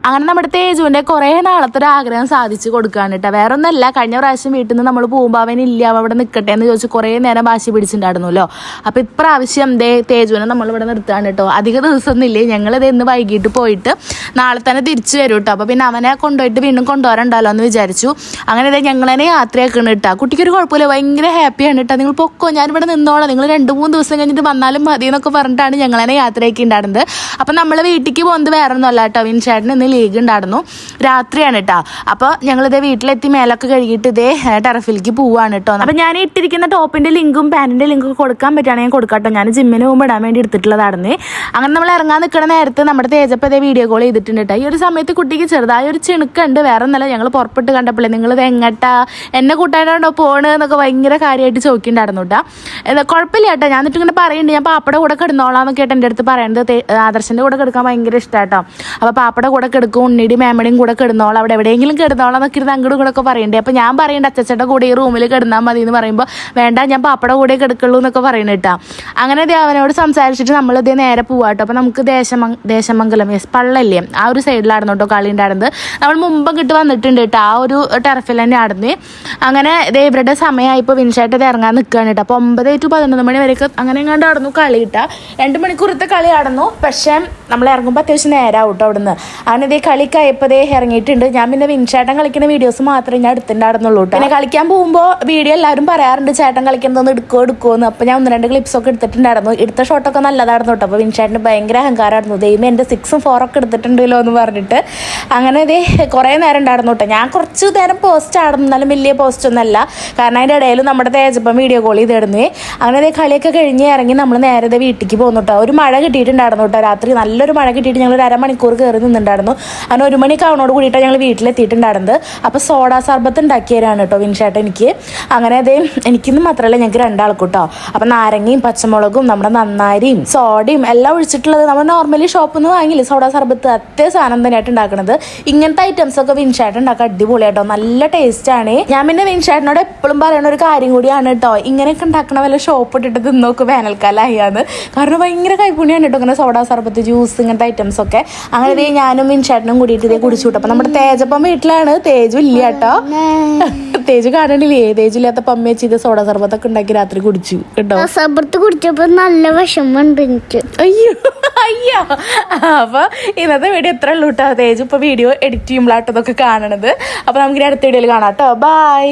അങ്ങനെ നമ്മുടെ തേജുവിൻ്റെ കുറേ നാളത്തെ ഒരു ആഗ്രഹം സാധിച്ചു കൊടുക്കുകയാണ് കേട്ടോ. വേറെ ഒന്നല്ല, കഴിഞ്ഞ പ്രാവശ്യം വീട്ടിൽ നിന്ന് നമ്മൾ പോകുമ്പോൾ അവനില്ല അവിടെ നിൽക്കട്ടെ എന്ന് ചോദിച്ച് കുറേ നേരം വാശി പിടിച്ചിട്ടുണ്ടായിരുന്നല്ലോ. അപ്പോൾ ഇപ്രാവശ്യം തേജുവിനെ നമ്മളിവിടെ നിർത്തുകയാണ് കേട്ടോ. അധിക ദിവസമൊന്നുമില്ലേ, ഞങ്ങളിത് ഇന്ന് വൈകിട്ട് പോയിട്ട് നാളെ തന്നെ തിരിച്ചു വരും കേട്ടോ. അപ്പോൾ പിന്നെ അവനെ കൊണ്ടുപോയിട്ട് വീണ്ടും കൊണ്ടുവരണ്ടല്ലോ എന്ന് വിചാരിച്ചു. അങ്ങനെ ഞങ്ങൾ തന്നെ യാത്രയാക്കണം കേട്ടോ. കുട്ടിക്കൊരു കുഴപ്പമില്ല, ഭയങ്കര ഹാപ്പിയാണ് കേട്ടോ. നിങ്ങൾ പൊക്കോ, ഞാനിവിടെ നിന്നോളാം, നിങ്ങൾ 2-3 ദിവസം കഴിഞ്ഞിട്ട് വന്നാലും മതി എന്നൊക്കെ പറഞ്ഞിട്ടാണ് ഞങ്ങൾ തന്നെ യാത്രയാക്കി ഉണ്ടായിരുന്നത്. അപ്പം നമ്മൾ വീട്ടിലേക്ക് പോകുന്നത് വേറെ ഒന്നുമല്ല കേട്ടോ. വിൻചേട്ടന് ഇന്ന് ലീഗ് ഉണ്ടായിരുന്നു, രാത്രിയാണ് കേട്ടോ. അപ്പോൾ ഞങ്ങളിത് വീട്ടിലെത്തി മേലൊക്കെ കഴുകിയിട്ട് ഇതേ ടെറഫിലേക്ക് പോവാണ് കേട്ടോ. അപ്പം ഞാൻ ഇട്ടിരിക്കുന്ന ടോപ്പിൻ്റെ ലിങ്കും പാൻറ്റിൻ്റെ ലിങ്കും കൊടുക്കാൻ പറ്റുകയാണെങ്കിൽ ഞാൻ കൊടുക്കാം കേട്ടോ. ഞാൻ ജിമ്മിന് പോകുമ്പോൾ ഇടാൻ വേണ്ടി എടുത്തിട്ടുള്ളതായിരുന്നു. അങ്ങനെ നമ്മൾ ഇറങ്ങാൻ നിൽക്കുന്ന നേരത്ത് നമ്മുടെ തേജപ്പ് ഇതേ വീഡിയോ കോൾ ചെയ്തിട്ടുണ്ട് കേട്ടോ. ഈ ഒരു സമയത്ത് കുട്ടിക്ക് ചെറുതായ ഒരു ചിണുക്കുണ്ട്, വേറെ ഒന്നല്ല. ഞങ്ങൾ പുറപ്പെട്ട് കണ്ടപ്പോഴേ നിങ്ങളിത് എങ്ങട്ടാ എന്നെ കൂട്ടാനാണോ പോണ് എന്നൊക്കെ ഭയങ്കര കാര്യമായിട്ട് ചോദിക്കുന്നുണ്ടായിരുന്നു കേട്ടോ. കുഴപ്പമില്ല കേട്ടോ, ഞാൻ എന്നിട്ട് ഇങ്ങനെ പറയുന്നുണ്ട് ഞാൻ പാപ്പയുടെ കൂടെ കിടന്നോളാം എന്നൊക്കെ കേട്ടോ എൻ്റെ അടുത്ത് പറയുന്നത്. ആദർശൻ്റെ കൂടെ കിടക്കാൻ ഭയങ്കര ഇഷ്ടമാണ് കേട്ടോ. അപ്പോൾ പാപ്പയുടെ കൂടെ കിടക്കും, ഉണ്ണിയുടെയും മേമയുടെയും കൂടെ കിടന്നോളാം, അവിടെ എവിടെയെങ്കിലും കിടന്നോളാം എന്നൊക്കെ ഇരുന്ന് അങ്ങോട്ടും കൂടെ ഒക്കെ പറയുന്നുണ്ട്. അപ്പോൾ ഞാൻ പറയുന്നുണ്ട് അച്ചച്ചയുടെ കൂടെ ഈ റൂമിൽ കിടന്നാൽ മതി എന്ന് പറയുമ്പോൾ വേണ്ട ഞാൻ പാപ്പയുടെ കൂടെ കിടക്കുള്ളൂ എന്നൊക്കെ പറയുന്നത് കേട്ടോ. അങ്ങനെ അവനോട് സംസാരിച്ചിട്ട് നമ്മളിതേ നേരെ പോവാട്ടോ. അപ്പോൾ നമുക്ക് ദേശമംഗലം പള്ളല്ലേ ആ ഒരു സൈഡിലായിരുന്നു കേട്ടോ കളി ഉണ്ടായിരുന്നത്. നമ്മൾ മുമ്പ് കിട്ട് വന്നിട്ടുണ്ട് കേട്ടോ, ആ ഒരു ടെറഫിൽ തന്നെ ആടുന്നു. അങ്ങനെ ഇവരുടെ സമയമായിപ്പോൾ വിൻചേട്ടൻ ഇറങ്ങാൻ നിൽക്കുകയാണ് കേട്ടോ. അപ്പോൾ 9 to 11 മണി വരെയൊക്കെ അങ്ങനെ എങ്ങാണ്ട് ആടുന്നു കളി കിട്ടുക. 2 മണിക്കൂറത്തെ കളി ആടുന്നു. പക്ഷേ നമ്മൾ ഇറങ്ങുമ്പോൾ അത്യാവശ്യം നേരമാവും കേട്ടോ അവിടുന്ന്. അങ്ങനെ ഇതേ കളിക്കായപ്പോൾ ഇറങ്ങിയിട്ടുണ്ട്. ഞാൻ പിന്നെ വിൻചേട്ടൻ കളിക്കുന്ന വീഡിയോസ് മാത്രമേ ഞാൻ എടുത്തിട്ടുണ്ടായിരുന്നുള്ളൂ കേട്ടോ. പിന്നെ കളിക്കാൻ പോകുമ്പോൾ വീഡിയോ എല്ലാവരും പറയാറുണ്ട് ചേട്ടൻ കളിക്കുന്നതൊന്ന് എടുക്കുമോ എന്ന്. അപ്പോൾ ഞാൻ 1-2 ക്ലിപ്സൊക്കെ എടുത്തിട്ടുണ്ടായിരുന്നു. എടുത്ത ഷോട്ടൊക്കെ നല്ലതായിരുന്നു കേട്ടോ. അപ്പോൾ വിൻചേട്ടന് ഭയങ്കര അഹങ്കാരമായിരുന്നു, ദൈവം എൻ്റെ 6ഉം 4ഒക്കെ എടുത്തിട്ടുണ്ടല്ലോ എന്ന് പറഞ്ഞിട്ട്. അങ്ങനെ ഇതേ കുറേ നേരം ഉണ്ടായിരുന്നു കേട്ടോ. ഞാൻ കുറച്ച് നേരം പോസ്റ്റ് ആടുന്നു, എന്നാലും വലിയ പോസ്റ്റ് ഒന്നല്ല, കാരണം അതിൻ്റെ ഇടയിൽ നമ്മുടെ തേജപ്പം വീഡിയോ കോൾ ചെയ്തിടുന്നേ. അങ്ങനെ ഇതേ കളിയൊക്കെ കഴിഞ്ഞ് ഇറങ്ങി നമ്മൾ നേരെ വീട്ടിലേക്ക് പോകുന്നു കേട്ടോ. ഒരു മഴ കിട്ടിയിട്ടുണ്ടായിരുന്നു കേട്ടോ, രാത്രി നല്ലൊരു മഴ കിട്ടിയിട്ട് ഞങ്ങൾ 1/2 മണിക്കൂർ കയറി നിന്നിട്ടുണ്ടായിരുന്നു. അങ്ങനെ 1 മണിക്ക് അവനോട് കൂടിയിട്ടാണ് ഞങ്ങൾ വീട്ടിലെത്തിയിട്ടുണ്ടായിരുന്നത്. അപ്പോൾ സോഡ സർബത്ത് ഉണ്ടാക്കി തരാണ് കേട്ടോ വിൻചേട്ടൻ എനിക്ക്. അങ്ങനെ അതേ എനിക്കൊന്നും മാത്രമല്ല ഞങ്ങൾക്ക് 2 ആൾക്കും കേട്ടോ. അപ്പം നാരങ്ങയും പച്ചമുളകും നമ്മുടെ നന്നാരിയും സോഡയും എല്ലാം ഒഴിച്ചിട്ടുള്ളത് നമ്മൾ നോർമലി ഷോപ്പിൽ നിന്ന് വാങ്ങിയില്ലേ സോഡ സർബത്ത്, അതേ സാധനം തന്നെയായിട്ട് ഉണ്ടാക്കുന്നത്. ഇങ്ങനത്തെ ഐറ്റംസ് ഒക്കെ വിൻചേട്ടൻ ഉണ്ടാക്കാൻ അടിപൊളിയാട്ടോ, നല്ല ടേസ്റ്റാണ്. ഞാൻ പിന്നെ വിൻചേട്ടനോട് എപ്പോഴും പറയുന്ന ഒരു കാര്യം കൂടിയാണ് കേട്ടോ, ഇങ്ങനെയൊക്കെ ഉണ്ടാക്കണ വല്ല ഷോപ്പ് ഇട്ടിട്ട് തിന്നോക്ക് വേനൽക്കാലമായാന്ന്. കാരണം ഭയങ്കര കൈപ്പുണ്യാണ് കേട്ടോ ഇങ്ങനെ സോഡ സർബത്ത്, ജ്യൂസ്, ഇങ്ങനത്തെ ഐറ്റംസ് ഒക്കെ. അങ്ങനെ ഇതേ ഞാനും വിൻചേട്ടനും കൂടിയിട്ട് ഇതേ കുടിച്ചു വിട്ടു. അപ്പം നമ്മുടെ തേജപ്പം വീട്ടിലാണ്, തേജു ഇല്ല കേട്ടോ. തേജു കാണണില്ലേ, തേജു ഇല്ലാത്ത പമ്മേച്ചി ഇത് സോഡ സർബത്തൊക്കെ ഉണ്ടാക്കി രാത്രി കുടിച്ചു കേട്ടോ. സർബത്ത് കുടിച്ചപ്പോ നല്ല വിഷമമുണ്ട് എനിക്ക്. അയ്യോ അയ്യോ. അപ്പൊ ഇന്നത്തെ വീഡിയോ എത്ര ഉള്ളൂ കേട്ടോ. തേജു ഇപ്പൊ വീഡിയോ എഡിറ്റ് ചെയ്യുമ്പോഴാട്ടോ ഇതൊക്കെ കാണണത്. അപ്പൊ നമുക്ക് അടുത്ത വീഡിയോയിൽ കാണാം കേട്ടോ. ബൈ.